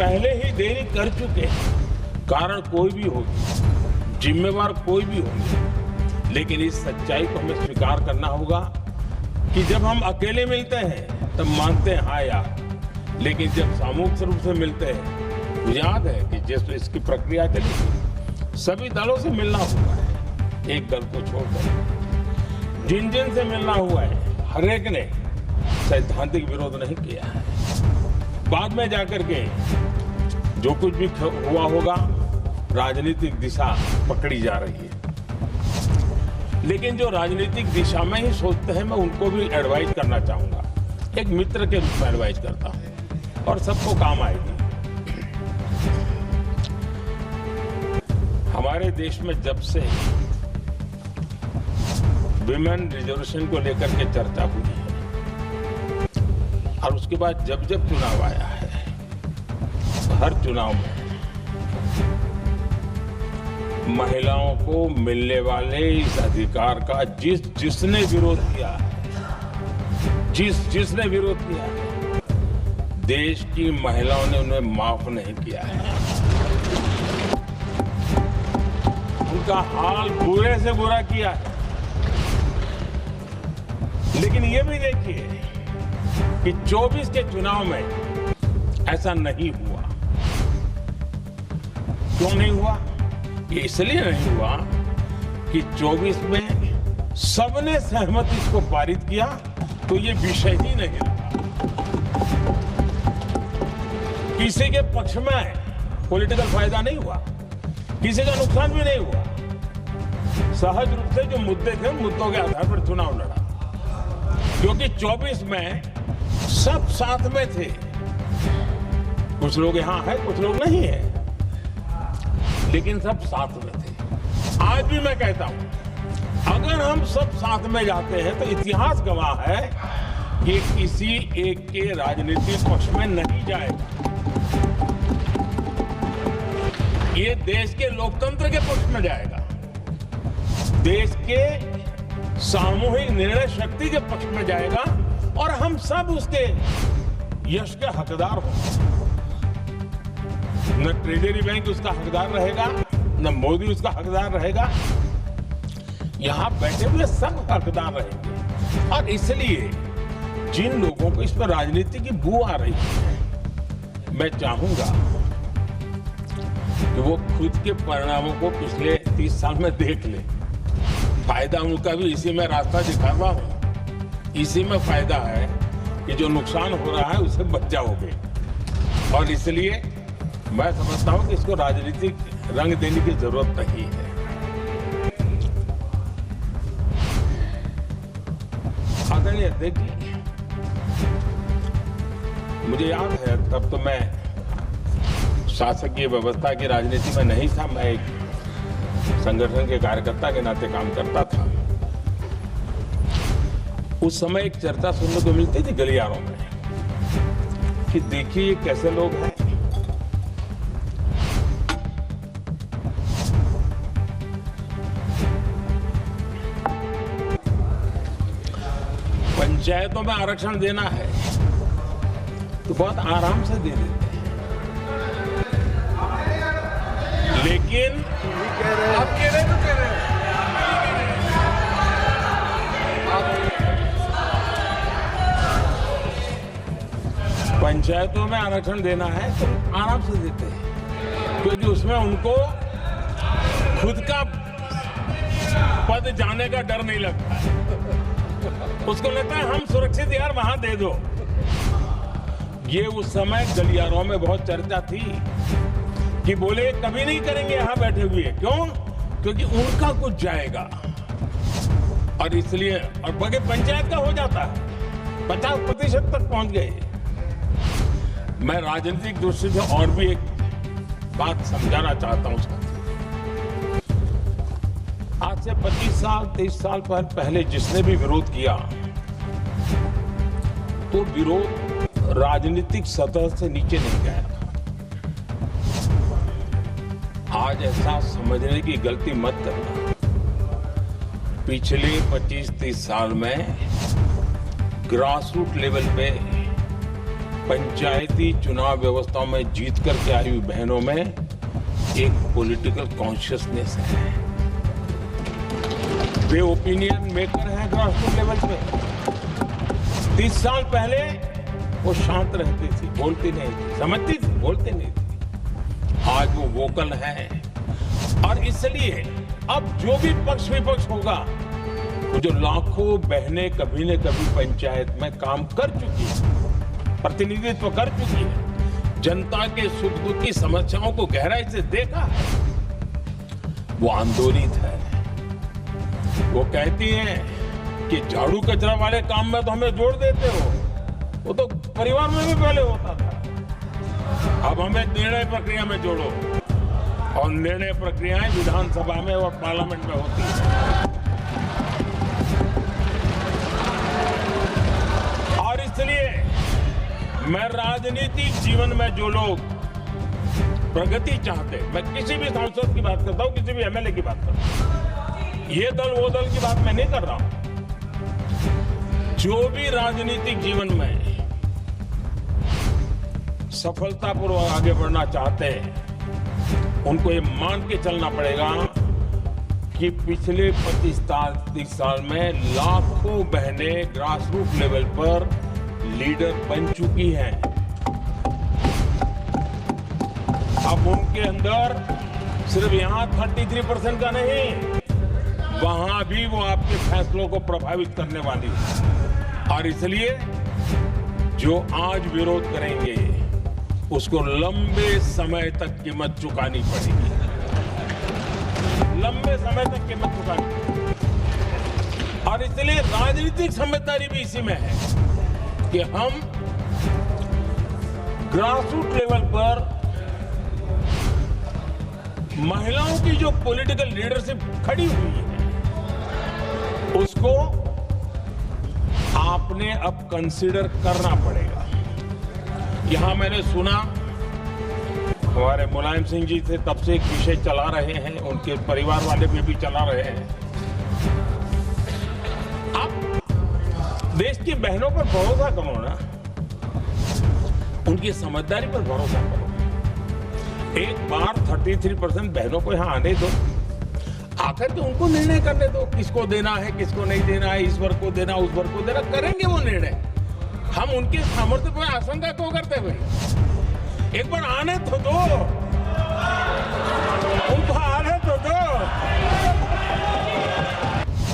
पहले ही देरी कर चुके हैं। कारण कोई भी हो, जिम्मेवार कोई भी हो, लेकिन इस सच्चाई को हमें स्वीकार करना होगा कि जब हम अकेले मिलते हैं तब मानते हैं हाँ यार, लेकिन जब सामूहिक रूप से मिलते हैं, मुझे याद है कि जिस इसकी प्रक्रिया चली थी, सभी दलों से मिलना हुआ है, एक दल को छोड़कर जिन जिन से मिलना हुआ है, हर एक ने सैद्धांतिक विरोध नहीं किया है। बाद में जाकर के जो कुछ भी हुआ होगा, राजनीतिक दिशा पकड़ी जा रही है, लेकिन जो राजनीतिक दिशा में ही सोचते हैं, मैं उनको भी एडवाइज करना चाहूंगा, एक मित्र के रूप में एडवाइज करता हूं और सबको काम आएगी। हमारे देश में जब से विमेन रिजर्वेशन को लेकर के चर्चा हुई है और उसके बाद जब जब चुनाव आया है, हर चुनाव में महिलाओं को मिलने वाले इस अधिकार का जिसने विरोध किया है, जिसने विरोध किया है, देश की महिलाओं ने उन्हें माफ नहीं किया है। उनका हाल बुरे से बुरा किया है। लेकिन ये भी देखिए कि 24 के चुनाव में ऐसा नहीं हुआ। क्यों नहीं हुआ? ये इसलिए नहीं हुआ कि 24 में सबने सहमति इसको पारित किया, तो ये विषय ही नहीं रहा। किसी के पक्ष में पॉलिटिकल फायदा नहीं हुआ, किसी का नुकसान भी नहीं हुआ। सहज रूप से जो मुद्दे थे, उन मुद्दों के आधार पर चुनाव लड़ा, क्योंकि 24 में सब साथ में थे। कुछ लोग यहां हैं, कुछ लोग नहीं है, लेकिन सब साथ में थे। आज भी मैं कहता हूं, अगर हम सब साथ में जाते हैं तो इतिहास गवाह है कि किसी एक के राजनीतिक पक्ष में नहीं जाएगा। ये देश के लोकतंत्र के पक्ष में जाएगा, देश के सामूहिक निर्णय शक्ति के पक्ष में जाएगा और हम सब उसके यश के हकदार होंगे। न ट्रेजरी बैंक उसका हकदार रहेगा, न मोदी उसका हकदार रहेगा, यहां बैठे हुए सब हकदार रहेंगे। और इसलिए जिन लोगों को इस पर राजनीति की बू आ रही है, मैं चाहूंगा कि वो खुद के परिणामों को पिछले 30 साल में देख ले। फायदा उनका भी इसी में रास्ता दिखा रहा हूं। इसी में फायदा है कि जो नुकसान हो रहा है उससे बच जाओगे। और इसलिए मैं समझता हूं कि इसको राजनीतिक रंग देने की जरूरत नहीं है। आदरणीय अध्यक्ष जी, मुझे याद है तब तो मैं शासकीय व्यवस्था की राजनीति में नहीं था, मैं एक संगठन के कार्यकर्ता के नाते काम करता था। उस समय एक चर्चा सुनने को मिलती थी गलियारों में कि देखिए ये कैसे लोग हैं, पंचायतों में आरक्षण देना है तो बहुत आराम से दे देते हैं, लेकिन आप कह रहे तो कह रहे हैं। पंचायतों में आरक्षण देना है तो आराम से देते हैं, क्योंकि उसमें उनको खुद का पद जाने का डर नहीं लगता है। उसको लगता है हम सुरक्षित यार वहां दे दो। ये उस समय गलियारों में बहुत चर्चा थी कि बोले कभी नहीं करेंगे यहां बैठे हुए। क्यों? क्योंकि उनका कुछ जाएगा। और इसलिए और बगे पंचायत का हो जाता है, 50% तक पहुंच गए। मैं राजनीतिक दृष्टि से और भी एक बात समझाना चाहता हूं साथियों। आज से 25 साल 23 साल पहले जिसने भी विरोध किया तो विरोध राजनीतिक सतह से नीचे नहीं गया था। आज ऐसा समझने की गलती मत करना। पिछले 25-30 साल में ग्रासरूट लेवल पे पंचायती चुनाव व्यवस्था में जीत करके आई हुई बहनों में एक पॉलिटिकल कॉन्शियसनेस है। वे ओपिनियन मेकर हैं ग्रासरूट लेवल पे। 30 साल पहले वो शांत रहती थी, बोलती नहीं थी, समझती थी, बोलती नहीं थी। आज वो वोकल है और इसलिए अब जो भी पक्ष विपक्ष होगा, वो जो लाखों बहनें कभी न कभी पंचायत में काम कर चुकी है, प्रतिनिधित्व कर चुकी है, जनता के सुख दुख की समस्याओं को गहराई से देखा है, वो आंदोलित है। वो कहती हैं कि झाड़ू कचरा वाले काम में तो हमें जोड़ देते हो, वो तो परिवार में भी पहले होता था। अब हमें निर्णय प्रक्रिया में जोड़ो, और निर्णय प्रक्रियाएं विधानसभा में और पार्लियामेंट में होती है। और इसलिए मैं राजनीतिक जीवन में जो लोग प्रगति चाहते, मैं किसी भी सांसद की बात करता हूं, किसी भी एमएलए की बात करता हूं, ये दल वो दल की बात मैं नहीं कर रहा हूं। जो भी राजनीतिक जीवन में सफलतापूर्वक आगे बढ़ना चाहते हैं, उनको ये मान के चलना पड़ेगा कि पिछले 25-30 साल में लाखों बहनें ग्रासरूट लेवल पर लीडर बन चुकी हैं। अब उनके अंदर सिर्फ यहां 33% का नहीं, वहां भी वो आपके फैसलों को प्रभावित करने वाली है। और इसलिए जो आज विरोध करेंगे, उसको लंबे समय तक कीमत चुकानी पड़ेगी, लंबे समय तक कीमत चुकानी। और इसलिए राजनीतिक समझदारी भी इसी में है कि हम ग्रासरूट लेवल पर महिलाओं की जो पॉलिटिकल लीडरशिप खड़ी हुई है, उसको आपने अब कंसीडर करना पड़ेगा। यहां मैंने सुना हमारे मुलायम सिंह जी थे, तब से एक विषय चला रहे हैं, उनके परिवार वाले भी चला रहे हैं। आप देश की बहनों पर भरोसा करो ना, उनकी समझदारी पर भरोसा करो। एक बार 33% बहनों को यहां आने दो, आकर के उनको निर्णय करने दो, किसको देना है, किसको नहीं देना है, इस वर्ग को देना, उस वर्ग को देना, करेंगे वो निर्णय। हम उनके सामर्थ्य पर आशंका क्यों करते भाई? एक बार आने तो दो, उनको आने तो दो।